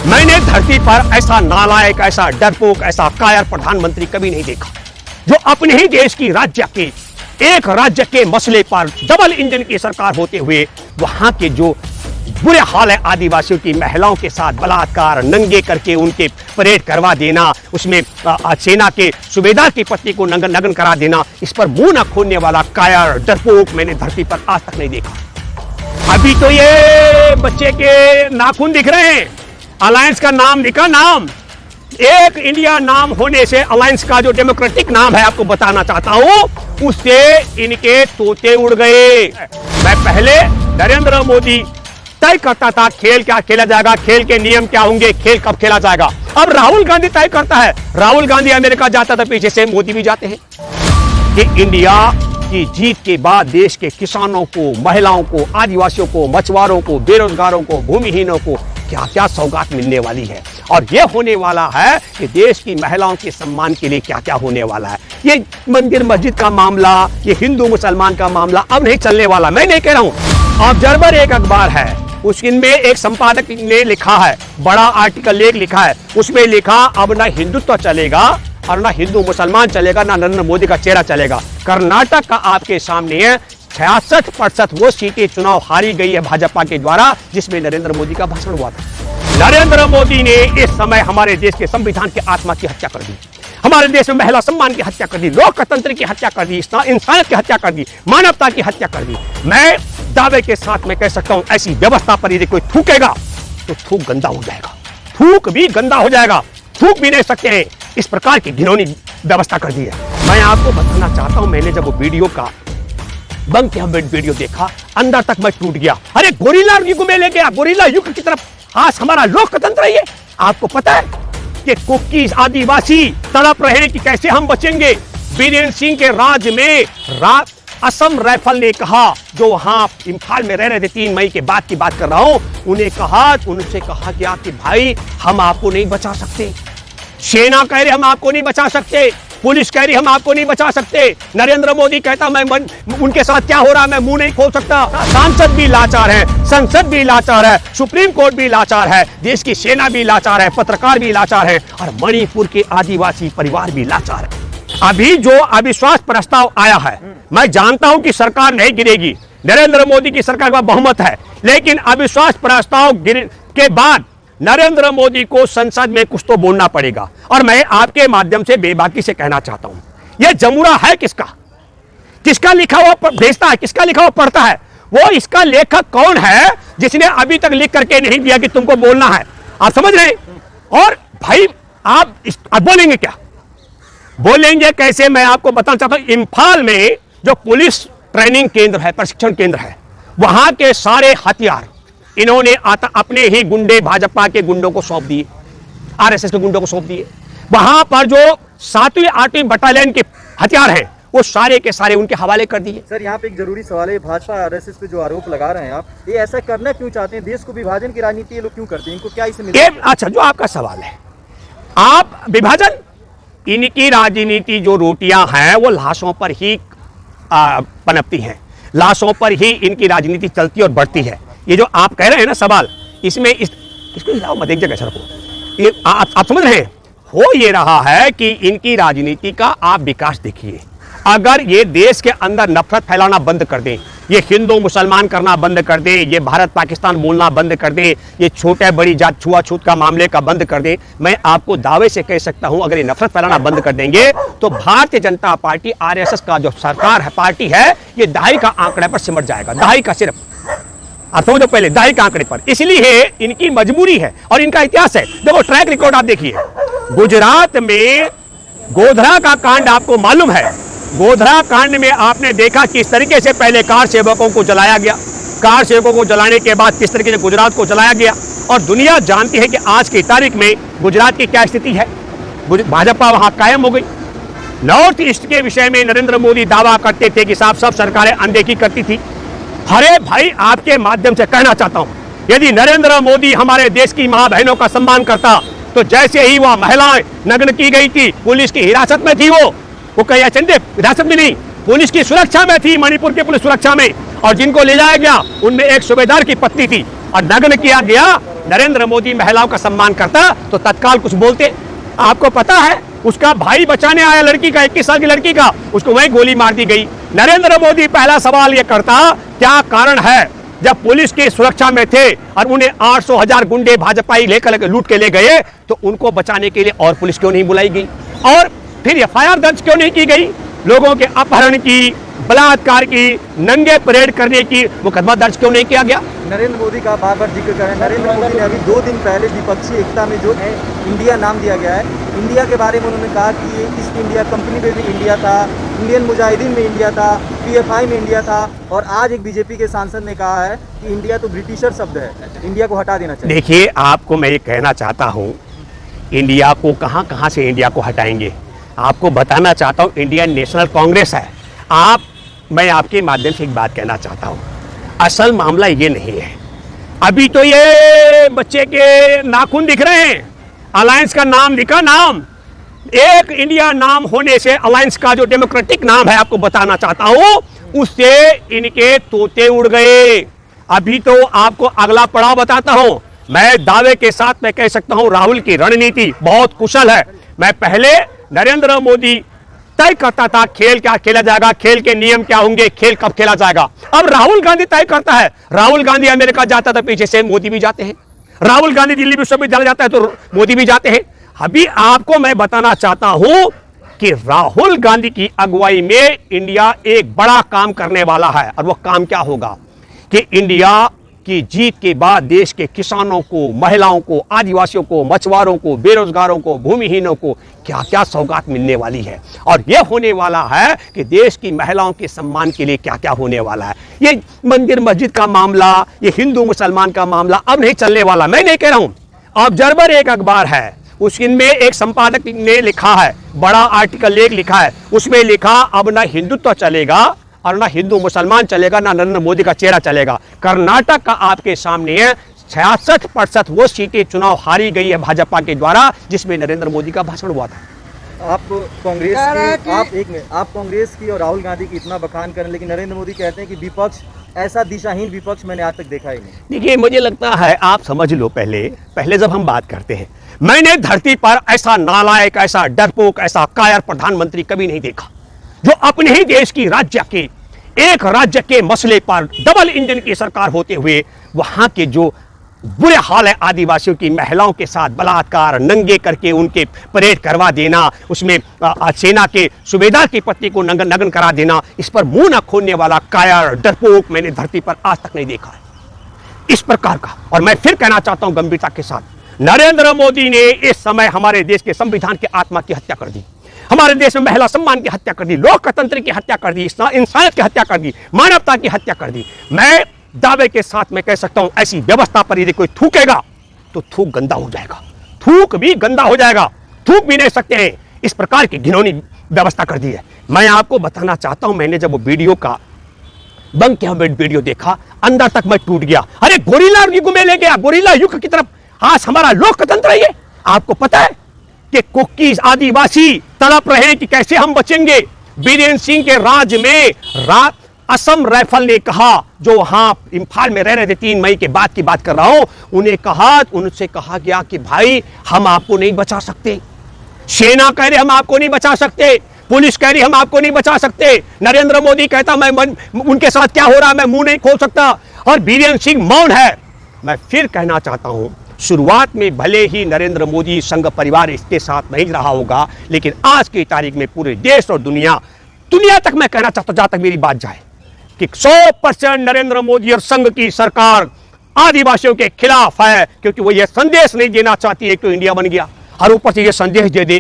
मैंने धरती पर ऐसा नालायक, ऐसा डरपोक, ऐसा कायर प्रधानमंत्री कभी नहीं देखा, जो अपने ही देश की एक राज्य के मसले पर डबल इंजन की सरकार होते हुए वहां के जो बुरे हाल है आदिवासियों की महिलाओं के साथ बलात्कार, नंगे करके उनके परेड करवा देना, उसमें सेना के सूबेदार की पत्नी को नग्न करा देना, इस पर मुंह न खोलने वाला कायर डरपोक मैंने धरती पर आज तक नहीं देखा। अभी तो ये बच्चे के नाखून दिख रहे हैं, अलायंस का नाम लिखा, नाम एक इंडिया नाम होने से अलायंस का जो डेमोक्रेटिक नाम है आपको बताना चाहता हूं, उससे इनके तोते उड़ गए। मैं पहले नरेंद्र मोदी तय करता था खेल क्या खेला जाएगा, खेल के नियम क्या होंगे, खेल कब खेला जाएगा। अब राहुल गांधी तय करता है। राहुल गांधी अमेरिका जाता था, पीछे से मोदी भी जाते हैं। कि इंडिया की जीत के बाद देश के किसानों को, महिलाओं को, आदिवासियों को, मछुआरों को, बेरोजगारों को, भूमिहीनों को क्या क्या सौगात मिलने वाली है, और यह होने वाला है कि देश की महिलाओं के सम्मान के लिए क्या क्या होने वाला है। ये मंदिर मस्जिद का मामला, ये हिंदू मुसलमान का मामला अब नहीं चलने वाला। मैं नहीं कह रहा हूं। ऑब्जर्वर एक अखबार है, उसमें एक संपादक ने लिखा है, बड़ा आर्टिकल लेख लिखा है, उसमें लिखा अब ना हिंदुत्व चलेगा और ना हिंदू मुसलमान चलेगा, ना नरेंद्र मोदी का चेहरा चलेगा। कर्नाटक का आपके सामने है, 66% वो सीटें चुनाव हारी गई है भाजपा के द्वारा, जिसमें नरेंद्र मोदी का भाषण हुआ था। नरेंद्र मोदी ने इस समय हमारे देश के संविधान की आत्मा की हत्या कर दी, हमारे देश में महिला सम्मान की हत्या कर दी, लोकतंत्र की हत्या कर दी, इंसानियत की हत्या कर दी, मानवता की हत्या कर दी। मैं दावे के साथ मैं कह सकता हूं, ऐसी व्यवस्था पर यदि कोई थूकेगा तो थूक गंदा हो जाएगा, थूक भी गंदा हो जाएगा, थूक भी नहीं सकते हैं। इस प्रकार की घिनौनी व्यवस्था कर दी है। मैं आपको बताना चाहता हूं, मैंने जब वो वीडियो का बंक किया वीडियो देखा, अंदर तक मैं टूट गया। अरे गोरिल्ला युग में ले गया, गोरिल्ला युग की तरफ आज हमारा लोकतंत्र है। आपको पता है कि कुकीज आदिवासी तड़प रहे हैं कि कैसे हम बचेंगे। बीरेन सिंह के राज में असम राइफल ने कहा, जो वहां इम्फाल में रह रहे थे, 3 मई के बाद की बात कर रहा हूं, उनसे कहा कि भाई हम आपको नहीं बचा सकते, सेना कह रहे हम आपको नहीं बचा सकते, पुलिस कह रही हम आपको नहीं बचा सकते। नरेंद्र मोदी कहता मैं उनके साथ क्या हो रहा है मैं मुंह नहीं खोल सकता। सांसद भी लाचार है, संसद भी लाचार है, सुप्रीम कोर्ट भी लाचार है, देश की सेना भी लाचार है, पत्रकार भी लाचार है, और मणिपुर के आदिवासी परिवार भी लाचार है। अभी जो अविश्वास प्रस्ताव आया है, मैं जानता हूं कि सरकार नहीं गिरेगी, नरेंद्र मोदी की सरकार का बहुमत है, लेकिन अविश्वास प्रस्ताव के बाद नरेंद्र मोदी को संसद में कुछ तो बोलना पड़ेगा। और मैं आपके माध्यम से बेबाकी से कहना चाहता हूं, यह जमुरा है किसका, किसका लिखा हुआ भेजता है, किसका लिखा हुआ पढ़ता है, वो इसका लेखक कौन है जिसने अभी तक लिख करके नहीं दिया कि तुमको बोलना है। आप समझ रहे? और भाई आप बोलेंगे क्या, बोलेंगे कैसे, मैं आपको बताना चाहता हूं। इम्फाल में जो पुलिस ट्रेनिंग केंद्र है, प्रशिक्षण केंद्र है, वहां के सारे हथियार इन्होंने अपने ही गुंडे, भाजपा के गुंडों को सौंप दिए, आरएसएस के गुंडों को सौंप दिए। वहां पर जो 7वीं 8वीं बटालियन के हथियार हैं वो सारे के सारे उनके हवाले कर दिए। सर यहाँ पे एक जरूरी सवाल है, भाजपा आरएसएस पे जो आरोप लगा रहे हैं आप, ये ऐसा करना क्यों चाहते हैं? देश को विभाजन की राजनीति ये लोग क्यों करते हैं? इनको क्या इससे अच्छा, जो आपका सवाल है, आप विभाजन, इनकी राजनीति जो रोटियां हैं वो लाशों पर ही पनपती हैं, लाशों पर ही इनकी राजनीति चलती और बढ़ती है। ये जो आप कह रहे हैं ना सवाल, इसमें इसको हिलाओ मत, एक जगह ऐसा रखो। ये आप समझ रहे हैं, हो ये रहा है कि इनकी राजनीति का आप विकास देखिए। अगर ये देश के अंदर नफरत फैलाना बंद कर दें, ये हिंदू मुसलमान करना बंद कर दे, ये भारत पाकिस्तान बोलना बंद कर दे, ये छोटे बड़ी जात छुआछूत का मामले का बंद कर दे, मैं आपको दावे से कह सकता हूं, अगर ये नफरत फैलाना बंद कर देंगे तो भारतीय जनता पार्टी, आरएसएस का जो सरकार है, पार्टी है, ये दहाई का आंकड़े पर सिमट जाएगा, दहाई का सिर्फ। आप समझो, पहले दहाई के आंकड़े पर। इसलिए इनकी मजबूरी है और इनका इतिहास है। देखो ट्रैक रिकॉर्ड आप देखिए, गुजरात में गोधरा का कांड आपको मालूम है। गोधरा कांड में आपने देखा किस तरीके से पहले कार सेवकों को जलाया गया, कार सेवकों को जलाने के बाद किस तरीके से गुजरात को जलाया गया, और दुनिया जानती है कि आज की तारीख में गुजरात की क्या स्थिति है। भाजपा वहां कायम हो गई। नॉर्थ ईस्ट के विषय में नरेंद्र मोदी दावा करते थे कि साहब सब सरकारें अनदेखी करती थी। अरे भाई, आपके माध्यम से कहना चाहता हूं, यदि नरेंद्र मोदी हमारे देश की मां बहनों का सम्मान करता तो जैसे ही वह महिलाएं नग्न की गई थी, पुलिस की हिरासत में थी, वो कहीं चंदे हिरासत में नहीं, पुलिस की सुरक्षा में थी, मणिपुर की पुलिस सुरक्षा में, और जिनको ले जाया गया उनमें एक सूबेदार की पत्नी थी और नग्न किया गया, नरेंद्र मोदी महिलाओं का सम्मान करता तो तत्काल कुछ बोलते। आपको पता है उसका भाई बचाने आया लड़की का, 21 साल की लड़की का, उसको वहीं गोली मार दी गई। नरेंद्र मोदी पहला सवाल यह करता, क्या कारण है जब पुलिस की सुरक्षा में थे और उन्हें 800,000 गुंडे भाजपाई लेकर लूट के ले गए तो उनको बचाने के लिए और पुलिस क्यों नहीं बुलाई गई, और फिर एफआईआर दर्ज क्यों नहीं की गई? लोगों के अपहरण की, बलात्कार की, नंगे परेड करने की मुकदमा दर्ज क्यों नहीं किया गया? नरेंद्र मोदी का बार बार जिक्र करें, नरेंद्र मोदी ने अभी 2 दिन पहले द्विपक्षीय एकता में जो है इंडिया नाम दिया गया है, इंडिया के बारे में उन्होंने कहा कि ये ईस्ट इंडिया कंपनी में भी इंडिया था, इंडियन मुजाहिदीन में इंडिया था, पीएफआई में इंडिया था, और आज एक बीजेपी के सांसद ने कहा है कि इंडिया तो ब्रिटिशर शब्द है, इंडिया को हटा देना चाहिए। देखिए, आपको मैं ये कहना चाहता हूँ, इंडिया को कहाँ से इंडिया को हटाएंगे? आपको बताना चाहता हूँ, इंडियन नेशनल कांग्रेस है। मैं आपके माध्यम से एक बात कहना चाहता हूँ, असल मामला ये नहीं है। अभी तो ये बच्चे के नाखून दिख रहे हैं, अलायंस का नाम दिखा, नाम एक इंडिया नाम होने से अलायंस का जो डेमोक्रेटिक नाम है, आपको बताना चाहता हूँ, उससे इनके तोते उड़ गए। अभी तो आपको अगला पड़ाव बताता हूँ। मैं दावे के साथ मैं कह सकता हूँ, राहुल की रणनीति बहुत कुशल है। मैं पहले नरेंद्र मोदी तय करता था खेल क्या खेला जाएगा, खेल के नियम क्या होंगे, खेल कब खेला जाएगा। अब राहुल गांधी तय करता है। राहुल गांधी अमेरिका जाता था, पीछे से मोदी भी जाते हैं। राहुल गांधी दिल्ली विश्वविद्यालय जाता है तो मोदी भी जाते हैं। अभी आपको मैं बताना चाहता हूं कि राहुल गांधी की अगुवाई में इंडिया एक बड़ा काम करने वाला है, और वह काम क्या होगा कि इंडिया की जीत के बाद देश के किसानों को, महिलाओं को, आदिवासियों को, मछुआरों को, बेरोजगारों को, भूमिहीनों को क्या क्या सौगात मिलने वाली है, और यह होने वाला है कि देश की महिलाओं के सम्मान के लिए क्या क्या होने वाला है। ये मंदिर मस्जिद का मामला, ये हिंदू मुसलमान का मामला अब नहीं चलने वाला। मैं नहीं कह रहा हूं। ऑब्जर्वर एक अखबार है, उसमें एक संपादक ने लिखा है, बड़ा आर्टिकल एक लिखा है, उसमें लिखा अब ना हिंदुत्व चलेगा और ना हिंदू मुसलमान चलेगा, ना नरेंद्र मोदी का चेहरा चलेगा। कर्नाटक का आपके सामने है, 66% वो सीटें चुनाव हारी गई है भाजपा के द्वारा, जिसमें नरेंद्र मोदी का भाषण हुआ था। आप कांग्रेस की और राहुल गांधी की इतना बखान करें, लेकिन नरेंद्र मोदी कहते हैं कि विपक्ष ऐसा दिशाहीन विपक्ष मैंने आज तक देखा ही नहीं। देखिए, मुझे लगता है आप समझ लो, पहले जब हम बात करते हैं, मैंने धरती पर ऐसा नालायक, ऐसा डरपोक, ऐसा कायर प्रधानमंत्री कभी नहीं देखा, जो अपने ही देश की एक राज्य के मसले पर डबल इंजन की सरकार होते हुए वहां के जो बुरे हाल है आदिवासियों की, महिलाओं के साथ बलात्कार, नंगे करके उनके परेड करवा देना, उसमें सेना के सूबेदार की पत्नी को नग्न करा देना, इस पर मुंह न खोलने वाला कायर डरपोक मैंने धरती पर आज तक नहीं देखा है इस प्रकार का। और मैं फिर कहना चाहता हूं गंभीरता के साथ, नरेंद्र मोदी ने इस समय हमारे देश के संविधान के आत्मा की हत्या कर दी, हमारे देश में महिला सम्मान की हत्या कर दी, लोकतंत्र की हत्या कर दी, इंसानियत की हत्या कर दी, मानवता की हत्या कर दी। मैं दावे के साथ मैं कह सकता हूं, ऐसी व्यवस्था पर यदि कोई थूकेगा तो थूक गंदा हो जाएगा, थूक भी गंदा हो जाएगा, थूक भी नहीं सकते हैं। इस प्रकार की घिनौनी व्यवस्था कर दी है। मैं आपको बताना चाहता हूं, मैंने जब वो वीडियो का बंद किया, वीडियो देखा, अंदर तक मैं टूट गया। अरे गोरिल्ला युग में ले गया, गोरिल्ला युग की तरफ आज हमारा लोकतंत्र है ये। आपको पता है कि कुकीज आदिवासी तड़प रहे हैं कि कैसे हम बचेंगे। बीरेन सिंह के राज में असम राइफल ने कहा, जो वहां इम्फाल में रह रहे थे, 3 मई के बाद की बात कर रहा हूं, उनसे कहा गया कि भाई हम आपको नहीं बचा सकते। सेना कह रहे हम आपको नहीं बचा सकते, पुलिस कह रही हम आपको नहीं बचा सकते। नरेंद्र मोदी कहता मैं उनके साथ क्या हो रहा है मैं मुंह नहीं खोल सकता, और बीरेन सिंह मौन है। मैं फिर कहना चाहता हूं, शुरुआत में भले ही नरेंद्र मोदी संघ परिवार इसके साथ नहीं रहा होगा, लेकिन आज की तारीख में पूरे देश और दुनिया तक मैं कहना चाहता हूं, जहां तक मेरी बात जाए, कि 100% नरेंद्र मोदी और संघ की सरकार आदिवासियों के खिलाफ है, क्योंकि वो ये संदेश नहीं देना चाहती है कि इंडिया बन गया, और ऊपर से ये संदेश दे दे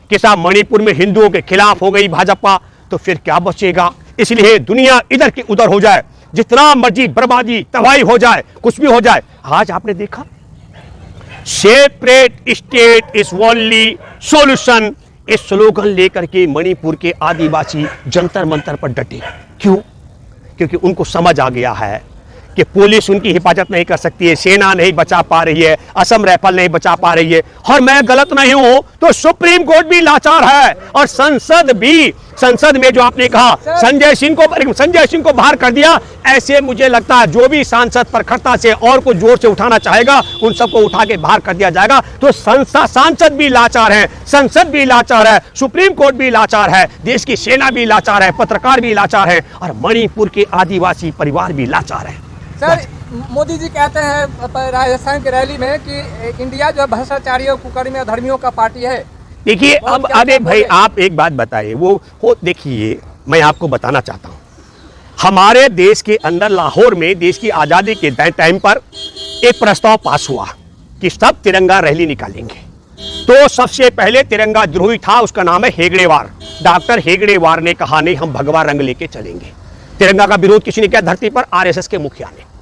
कि साहब मणिपुर में हिंदुओं के खिलाफ हो गई भाजपा, तो फिर क्या बचेगा। इसलिए दुनिया इधर की उधर हो जाए, जितना मर्जी बर्बादी तबाही हो जाए, कुछ भी हो जाए। आज आपने देखा, separate state is only solution, इस स्लोगन लेकर के मणिपुर के आदिवासी जंतर मंतर पर डटे। क्यों? क्योंकि उनको समझ आ गया है कि पुलिस उनकी हिफाजत नहीं कर सकती है, सेना नहीं बचा पा रही है, असम राइफल नहीं बचा पा रही है, और मैं गलत नहीं हूं तो सुप्रीम कोर्ट भी लाचार है, और संसद में जो आपने कहा संजय सिंह को बाहर कर दिया, ऐसे मुझे लगता है जो भी सांसद प्रखरता से और को जोर से उठाना चाहेगा उन सबको उठा के बाहर कर दिया जाएगा। तो सांसद भी लाचार है, संसद भी लाचार है, सुप्रीम कोर्ट भी लाचार है, देश की सेना भी लाचार है, पत्रकार भी लाचार है, और मणिपुर के आदिवासी परिवार भी लाचार है। सर, मोदी जी कहते हैं राजस्थान की रैली में कि इंडिया जो है भ्रष्टाचारियों, कुकर्मियों, अधर्मियों का पार्टी है। देखिए अब अरे भाई आप एक बात बताइए, वो देखिए मैं आपको बताना चाहता हूं, हमारे देश के अंदर लाहौर में देश की आज़ादी के टाइम पर एक प्रस्ताव पास हुआ कि सब तिरंगा रैली निकालेंगे। तो सबसे पहले तिरंगा द्रोही था, उसका नाम है हेगड़ेवार। डॉक्टर हेगड़ेवार ने कहा नहीं, हम भगवा रंग लेके चलेंगे। तिरंगा का विरोध किसी ने किया धरती पर? आरएसएस के मुखिया ने।